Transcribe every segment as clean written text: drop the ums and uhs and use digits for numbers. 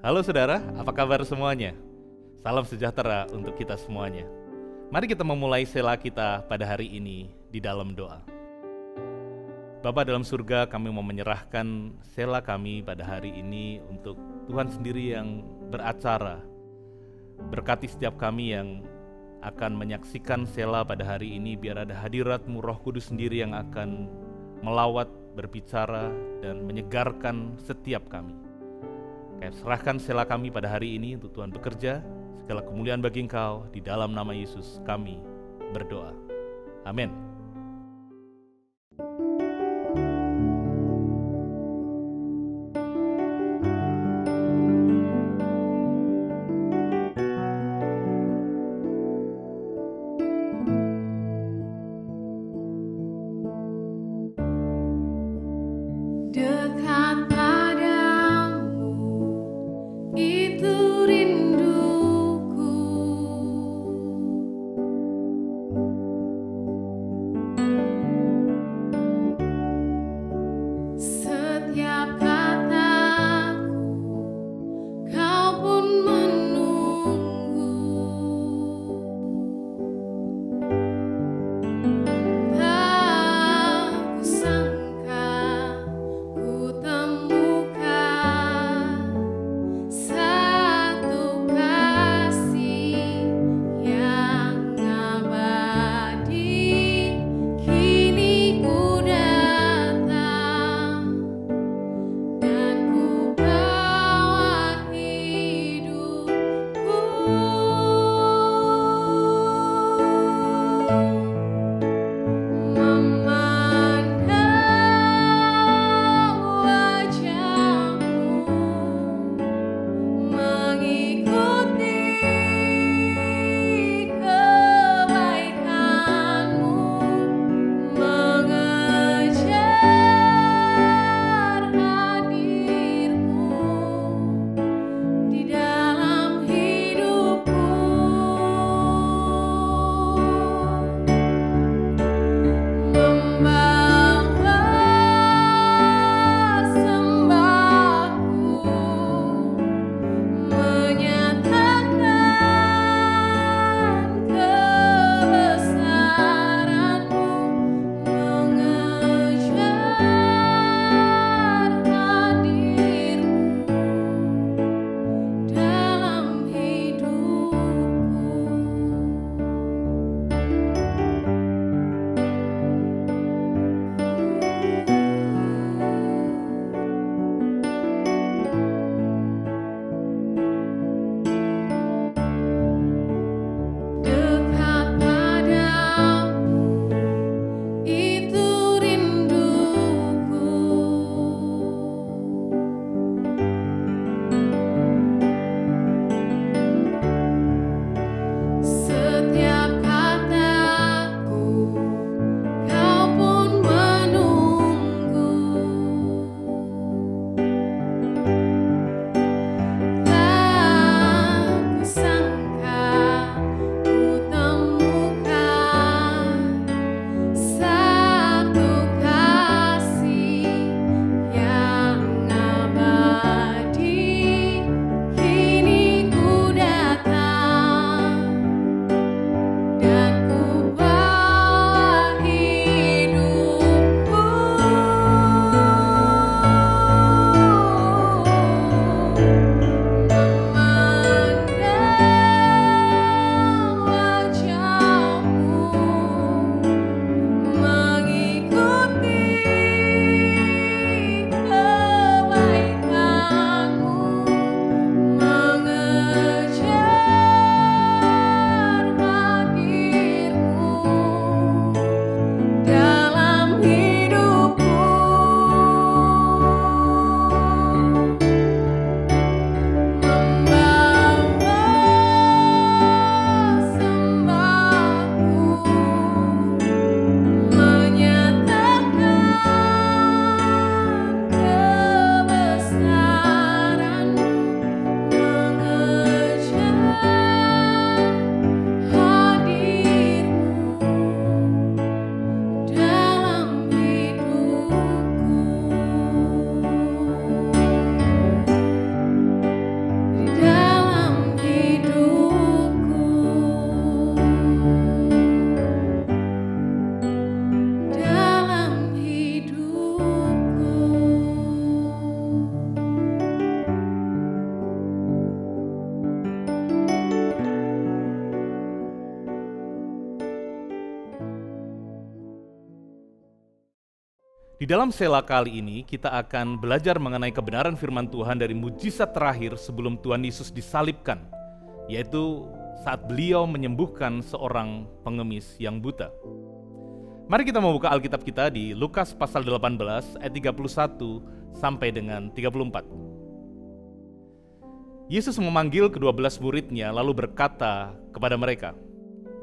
Halo saudara, apa kabar semuanya? Salam sejahtera untuk kita semuanya. Mari kita memulai sela kita pada hari ini di dalam doa. Bapa dalam surga, kami mau menyerahkan sela kami pada hari ini untuk Tuhan sendiri yang beracara. Berkati setiap kami yang akan menyaksikan sela pada hari ini, biar ada hadirat-Mu Roh Kudus sendiri yang akan melawat, berbicara, dan menyegarkan setiap kami. Kami serahkan sela kami pada hari ini untuk Tuhan bekerja, segala kemuliaan bagi Engkau, di dalam nama Yesus kami berdoa. Amin. Dekat padamu, itu rinduku. Setiap kataku, kau pun menunggu. Tak kusangka ku temukan satu kasih yang abadi. Kini ku datang dan ku bawa hidupku. Memandang wajah-Mu, mengikuti kebaikan-Mu, mengejar hadir-Mu di dalam hidupku. Di dalam sela kali ini, kita akan belajar mengenai kebenaran firman Tuhan dari mujizat terakhir sebelum Tuhan Yesus disalibkan, yaitu saat beliau menyembuhkan seorang pengemis yang buta. Mari kita membuka Alkitab kita di Lukas pasal 18 ayat 31 sampai dengan 34. Yesus memanggil ke-12 muridnya lalu berkata kepada mereka,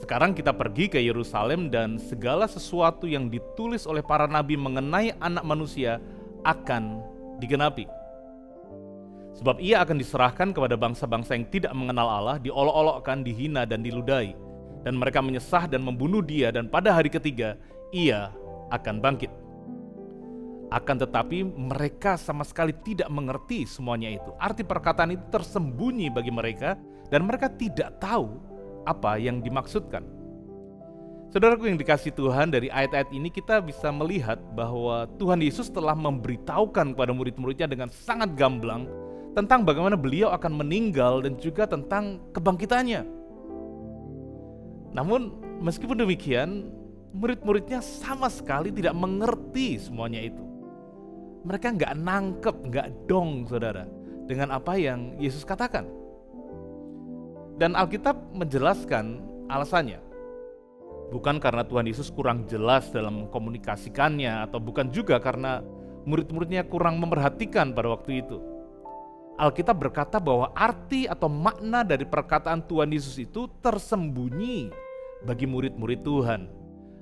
"Sekarang kita pergi ke Yerusalem dan segala sesuatu yang ditulis oleh para nabi mengenai Anak Manusia akan digenapi. Sebab ia akan diserahkan kepada bangsa-bangsa yang tidak mengenal Allah, diolok-olokkan, dihina dan diludahi, dan mereka menyesah dan membunuh dia, dan pada hari ketiga ia akan bangkit." Akan tetapi mereka sama sekali tidak mengerti semuanya itu. Arti perkataan itu tersembunyi bagi mereka dan mereka tidak tahu apa yang dimaksudkan. Saudaraku yang dikasihi Tuhan, dari ayat-ayat ini kita bisa melihat bahwa Tuhan Yesus telah memberitahukan kepada murid-muridnya dengan sangat gamblang tentang bagaimana beliau akan meninggal dan juga tentang kebangkitannya. Namun meskipun demikian, murid-muridnya sama sekali tidak mengerti semuanya itu. Mereka nggak nangkep, nggak dong saudara dengan apa yang Yesus katakan. Dan Alkitab menjelaskan alasannya. Bukan karena Tuhan Yesus kurang jelas dalam komunikasikannya, atau bukan juga karena murid-muridnya kurang memerhatikan pada waktu itu. Alkitab berkata bahwa arti atau makna dari perkataan Tuhan Yesus itu tersembunyi bagi murid-murid Tuhan.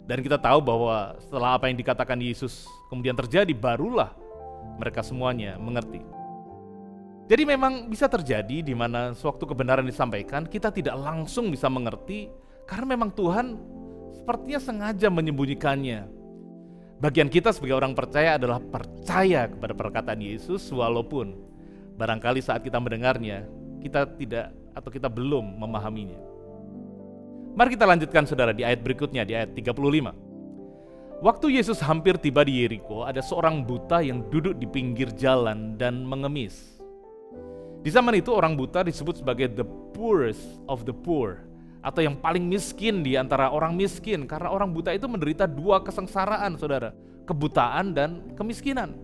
Dan kita tahu bahwa setelah apa yang dikatakan Yesus kemudian terjadi, barulah mereka semuanya mengerti. Jadi memang bisa terjadi di mana sewaktu kebenaran disampaikan kita tidak langsung bisa mengerti karena memang Tuhan sepertinya sengaja menyembunyikannya. Bagian kita sebagai orang percaya adalah percaya kepada perkataan Yesus walaupun barangkali saat kita mendengarnya kita tidak atau kita belum memahaminya. Mari kita lanjutkan saudara di ayat berikutnya, di ayat 35. Waktu Yesus hampir tiba di Yeriko, ada seorang buta yang duduk di pinggir jalan dan mengemis. Di zaman itu orang buta disebut sebagai the poorest of the poor, atau yang paling miskin di antara orang miskin, karena orang buta itu menderita dua kesengsaraan saudara, kebutaan dan kemiskinan.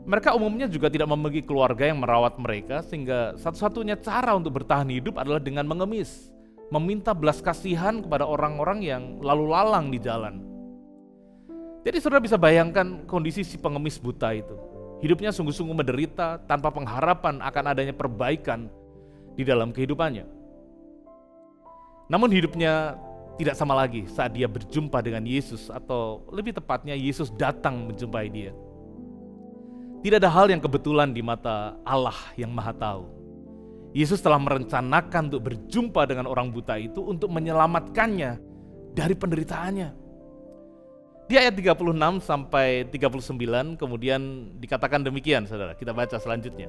Mereka umumnya juga tidak memiliki keluarga yang merawat mereka, sehingga satu-satunya cara untuk bertahan hidup adalah dengan mengemis, meminta belas kasihan kepada orang-orang yang lalu lalang di jalan. Jadi saudara bisa bayangkan kondisi si pengemis buta itu. Hidupnya sungguh-sungguh menderita tanpa pengharapan akan adanya perbaikan di dalam kehidupannya. Namun hidupnya tidak sama lagi saat dia berjumpa dengan Yesus, atau lebih tepatnya Yesus datang menjumpai dia. Tidak ada hal yang kebetulan di mata Allah yang Maha Tahu. Yesus telah merencanakan untuk berjumpa dengan orang buta itu untuk menyelamatkannya dari penderitaannya. Di ayat 36 sampai 39 kemudian dikatakan demikian saudara, kita baca selanjutnya.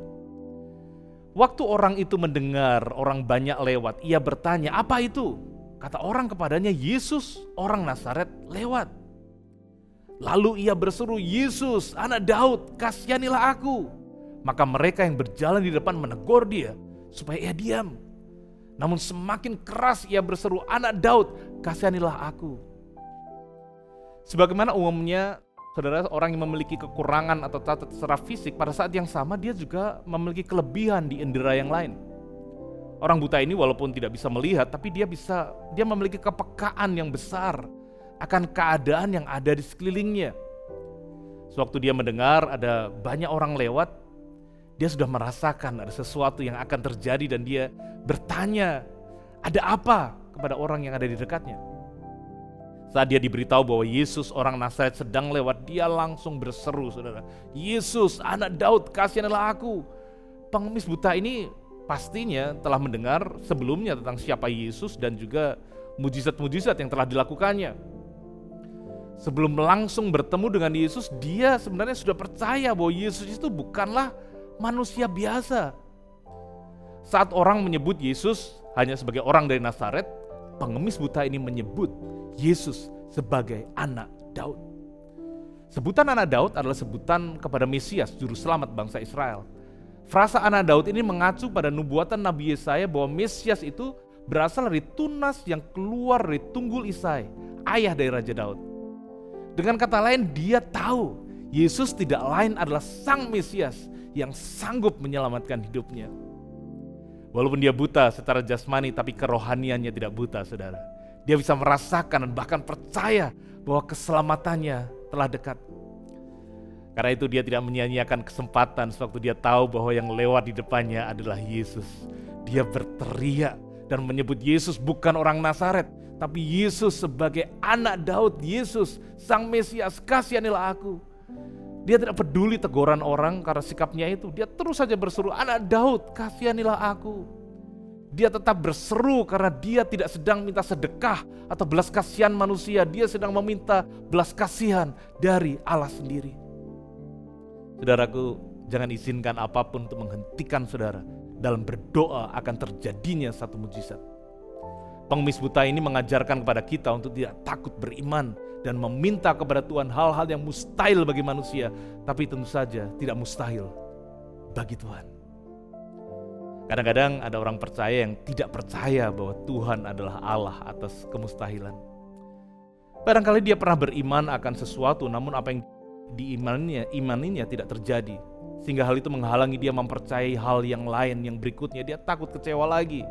Waktu orang itu mendengar orang banyak lewat, ia bertanya, "Apa itu?" Kata orang kepadanya, "Yesus, orang Nazaret lewat." Lalu ia berseru, "Yesus, anak Daud, kasihanilah aku." Maka mereka yang berjalan di depan menegur dia supaya ia diam. Namun semakin keras ia berseru, "Anak Daud, kasihanilah aku." Sebagaimana umumnya, saudara, orang yang memiliki kekurangan atau cacat secara fisik, pada saat yang sama dia juga memiliki kelebihan di indera yang lain. Orang buta ini walaupun tidak bisa melihat, tapi dia memiliki kepekaan yang besar akan keadaan yang ada di sekelilingnya. Sewaktu dia mendengar ada banyak orang lewat, dia sudah merasakan ada sesuatu yang akan terjadi dan dia bertanya, "Ada apa?" kepada orang yang ada di dekatnya. Saat dia diberitahu bahwa Yesus orang Nazaret sedang lewat, dia langsung berseru saudara, "Yesus, anak Daud, kasihanilah aku." Pengemis buta ini pastinya telah mendengar sebelumnya tentang siapa Yesus dan juga mujizat-mujizat yang telah dilakukannya. Sebelum langsung bertemu dengan Yesus, dia sebenarnya sudah percaya bahwa Yesus itu bukanlah manusia biasa. Saat orang menyebut Yesus hanya sebagai orang dari Nazaret, pengemis buta ini menyebut Yesus sebagai anak Daud. Sebutan anak Daud adalah sebutan kepada Mesias, juru selamat bangsa Israel. Frasa anak Daud ini mengacu pada nubuatan Nabi Yesaya bahwa Mesias itu berasal dari tunas yang keluar dari tunggul Isai, ayah dari Raja Daud. Dengan kata lain, dia tahu Yesus tidak lain adalah Sang Mesias yang sanggup menyelamatkan hidupnya. Walaupun dia buta secara jasmani, tapi kerohaniannya tidak buta, saudara. Dia bisa merasakan dan bahkan percaya bahwa keselamatannya telah dekat. Karena itu dia tidak menyia-nyiakan kesempatan sewaktu dia tahu bahwa yang lewat di depannya adalah Yesus. Dia berteriak dan menyebut Yesus bukan orang Nazaret, tapi Yesus sebagai anak Daud. Yesus, Sang Mesias, kasihanilah aku. Dia tidak peduli teguran orang karena sikapnya itu. Dia terus saja berseru, anak Daud, kasihanilah aku. Dia tetap berseru karena dia tidak sedang minta sedekah atau belas kasihan manusia. Dia sedang meminta belas kasihan dari Allah sendiri. Saudaraku, jangan izinkan apapun untuk menghentikan saudara dalam berdoa akan terjadinya satu mujizat. Pengemis buta ini mengajarkan kepada kita untuk tidak takut beriman dan meminta kepada Tuhan hal-hal yang mustahil bagi manusia, tapi tentu saja tidak mustahil bagi Tuhan. Kadang-kadang ada orang percaya yang tidak percaya bahwa Tuhan adalah Allah atas kemustahilan. Barangkali dia pernah beriman akan sesuatu, namun apa yang diimaninya tidak terjadi, sehingga hal itu menghalangi dia mempercayai hal yang lain yang berikutnya. Dia takut kecewa lagi.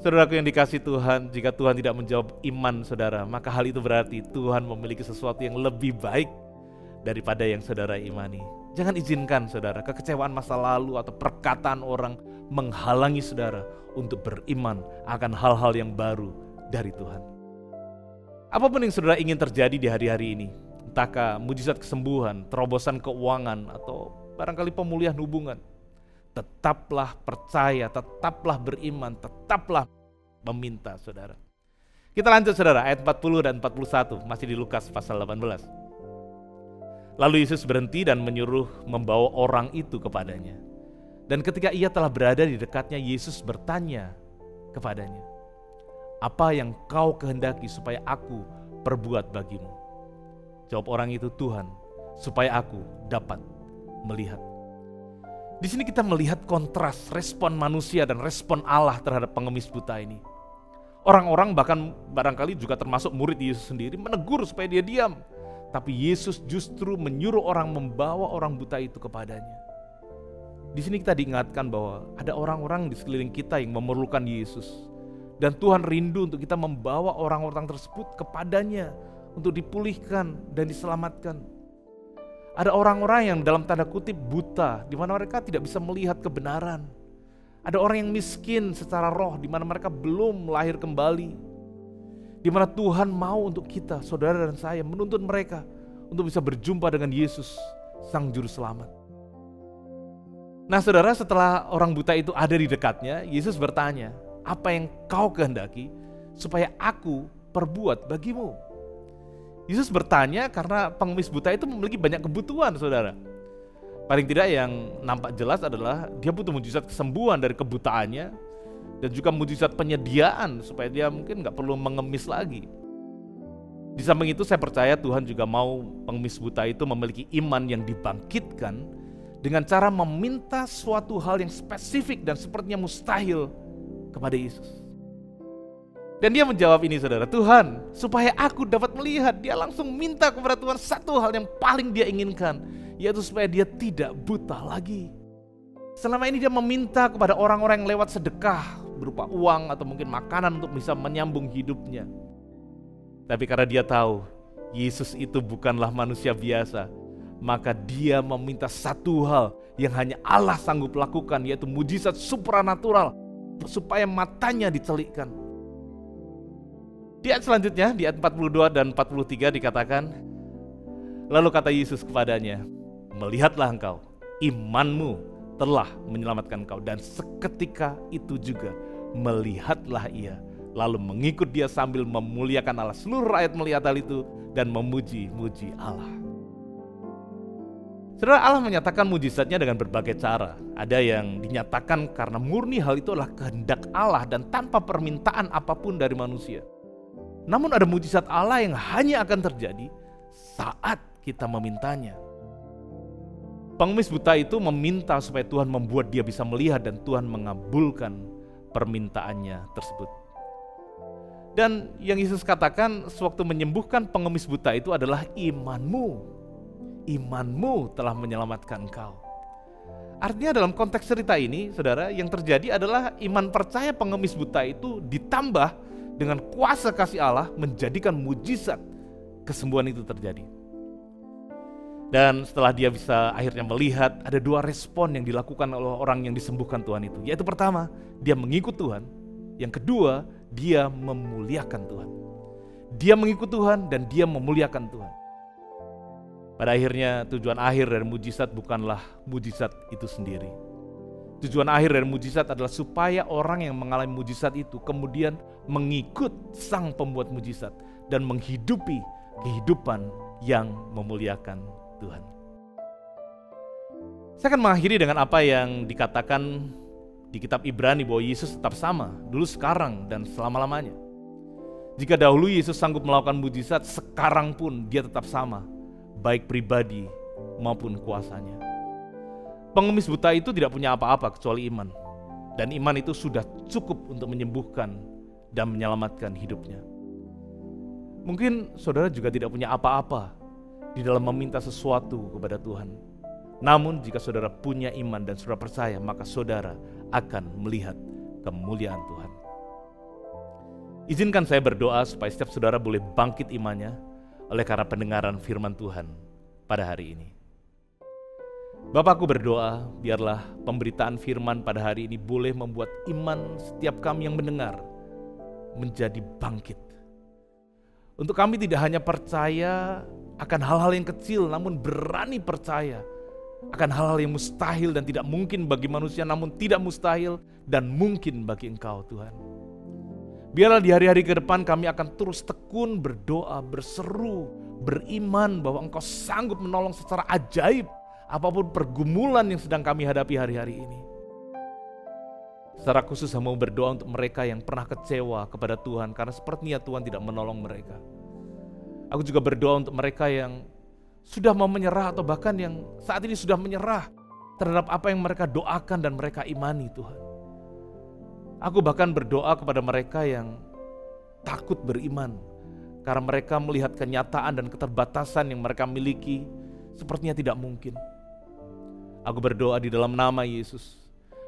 Saudaraku yang dikasih Tuhan, jika Tuhan tidak menjawab iman saudara, maka hal itu berarti Tuhan memiliki sesuatu yang lebih baik daripada yang saudara imani. Jangan izinkan saudara kekecewaan masa lalu atau perkataan orang menghalangi saudara untuk beriman akan hal-hal yang baru dari Tuhan. Apapun yang saudara ingin terjadi di hari-hari ini, entahkah mujizat kesembuhan, terobosan keuangan, atau barangkali pemulihan hubungan, tetaplah percaya, tetaplah beriman, tetaplah meminta saudara. Kita lanjut saudara, ayat 40 dan 41, masih di Lukas pasal 18. Lalu Yesus berhenti dan menyuruh membawa orang itu kepadanya. Dan ketika ia telah berada di dekatnya, Yesus bertanya kepadanya, apa yang kau kehendaki supaya aku perbuat bagimu? Jawab orang itu, Tuhan, supaya aku dapat melihat. Di sini kita melihat kontras respon manusia dan respon Allah terhadap pengemis buta ini. Orang-orang bahkan barangkali juga termasuk murid Yesus sendiri menegur supaya dia diam. Tapi Yesus justru menyuruh orang membawa orang buta itu kepadanya. Di sini kita diingatkan bahwa ada orang-orang di sekeliling kita yang memerlukan Yesus. Dan Tuhan rindu untuk kita membawa orang-orang tersebut kepadanya untuk dipulihkan dan diselamatkan. Ada orang-orang yang dalam tanda kutip buta, di mana mereka tidak bisa melihat kebenaran. Ada orang yang miskin secara roh, di mana mereka belum lahir kembali. Di mana Tuhan mau untuk kita, saudara dan saya, menuntun mereka untuk bisa berjumpa dengan Yesus, Sang Juru Selamat. Nah saudara, setelah orang buta itu ada di dekatnya, Yesus bertanya, apa yang kau kehendaki supaya aku perbuat bagimu? Yesus bertanya karena pengemis buta itu memiliki banyak kebutuhan, saudara. Paling tidak yang nampak jelas adalah dia butuh mujizat kesembuhan dari kebutaannya dan juga mujizat penyediaan supaya dia mungkin gak perlu mengemis lagi. Di samping itu saya percaya Tuhan juga mau pengemis buta itu memiliki iman yang dibangkitkan dengan cara meminta suatu hal yang spesifik dan sepertinya mustahil kepada Yesus. Dan dia menjawab ini saudara, Tuhan supaya aku dapat melihat. Dia langsung minta kepada Tuhan satu hal yang paling dia inginkan, yaitu supaya dia tidak buta lagi. Selama ini dia meminta kepada orang-orang yang lewat sedekah berupa uang atau mungkin makanan untuk bisa menyambung hidupnya. Tapi karena dia tahu Yesus itu bukanlah manusia biasa, maka dia meminta satu hal yang hanya Allah sanggup lakukan, yaitu mujizat supranatural supaya matanya dicelikkan. Di ayat selanjutnya, di ayat 42 dan 43 dikatakan, lalu kata Yesus kepadanya, melihatlah engkau, imanmu telah menyelamatkan engkau. Dan seketika itu juga melihatlah ia, lalu mengikut dia sambil memuliakan Allah. Seluruh rakyat melihat hal itu dan memuji-muji Allah. Saudara, Allah menyatakan mujizatnya dengan berbagai cara. Ada yang dinyatakan karena murni hal itu adalah kehendak Allah dan tanpa permintaan apapun dari manusia. Namun ada mujizat Allah yang hanya akan terjadi saat kita memintanya. Pengemis buta itu meminta supaya Tuhan membuat dia bisa melihat dan Tuhan mengabulkan permintaannya tersebut. Dan yang Yesus katakan sewaktu menyembuhkan pengemis buta itu adalah imanmu. Imanmu telah menyelamatkan engkau. Artinya dalam konteks cerita ini, saudara, yang terjadi adalah iman percaya pengemis buta itu ditambah dengan kuasa kasih Allah menjadikan mujizat kesembuhan itu terjadi. Dan setelah dia bisa akhirnya melihat, ada dua respon yang dilakukan oleh orang yang disembuhkan Tuhan itu. Yaitu pertama, dia mengikut Tuhan. Yang kedua, dia memuliakan Tuhan. Dia mengikut Tuhan dan dia memuliakan Tuhan. Pada akhirnya tujuan akhir dari mujizat bukanlah mujizat itu sendiri. Tujuan akhir dari mujizat adalah supaya orang yang mengalami mujizat itu kemudian mengikut sang pembuat mujizat dan menghidupi kehidupan yang memuliakan Tuhan. Saya akan mengakhiri dengan apa yang dikatakan di kitab Ibrani bahwa Yesus tetap sama, dulu, sekarang, dan selama-lamanya. Jika dahulu Yesus sanggup melakukan mujizat, sekarang pun dia tetap sama, baik pribadi maupun kuasanya. Pengemis buta itu tidak punya apa-apa kecuali iman. Dan iman itu sudah cukup untuk menyembuhkan dan menyelamatkan hidupnya. Mungkin saudara juga tidak punya apa-apa di dalam meminta sesuatu kepada Tuhan. Namun jika saudara punya iman dan saudara percaya, maka saudara akan melihat kemuliaan Tuhan. Izinkan saya berdoa supaya setiap saudara boleh bangkit imannya oleh karena pendengaran firman Tuhan pada hari ini. Bapa, aku berdoa biarlah pemberitaan firman pada hari ini boleh membuat iman setiap kami yang mendengar menjadi bangkit. Untuk kami tidak hanya percaya akan hal-hal yang kecil, namun berani percaya akan hal-hal yang mustahil dan tidak mungkin bagi manusia, namun tidak mustahil dan mungkin bagi Engkau, Tuhan. Biarlah di hari-hari ke depan kami akan terus tekun berdoa, berseru, beriman bahwa Engkau sanggup menolong secara ajaib apapun pergumulan yang sedang kami hadapi hari-hari ini. Secara khusus saya mau berdoa untuk mereka yang pernah kecewa kepada Tuhan karena sepertinya Tuhan tidak menolong mereka. Aku juga berdoa untuk mereka yang sudah mau menyerah atau bahkan yang saat ini sudah menyerah terhadap apa yang mereka doakan dan mereka imani, Tuhan. Aku bahkan berdoa kepada mereka yang takut beriman karena mereka melihat kenyataan dan keterbatasan yang mereka miliki sepertinya tidak mungkin. Aku berdoa di dalam nama Yesus,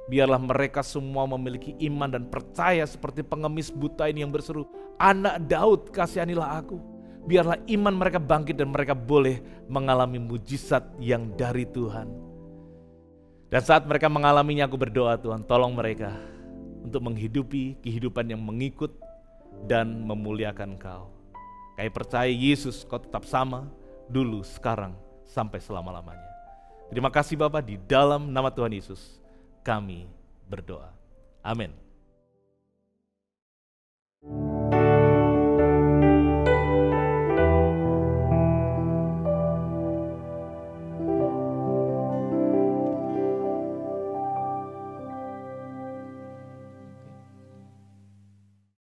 biarlah mereka semua memiliki iman dan percaya seperti pengemis buta ini yang berseru, "Anak Daud, kasihanilah aku." Biarlah iman mereka bangkit dan mereka boleh mengalami mujizat yang dari Tuhan. Dan saat mereka mengalaminya, aku berdoa, Tuhan, tolong mereka untuk menghidupi kehidupan yang mengikut dan memuliakan Engkau. Kami percaya Yesus, Kau tetap sama, dulu, sekarang, sampai selama-lamanya. Terima kasih Bapa, di dalam nama Tuhan Yesus kami berdoa. Amin.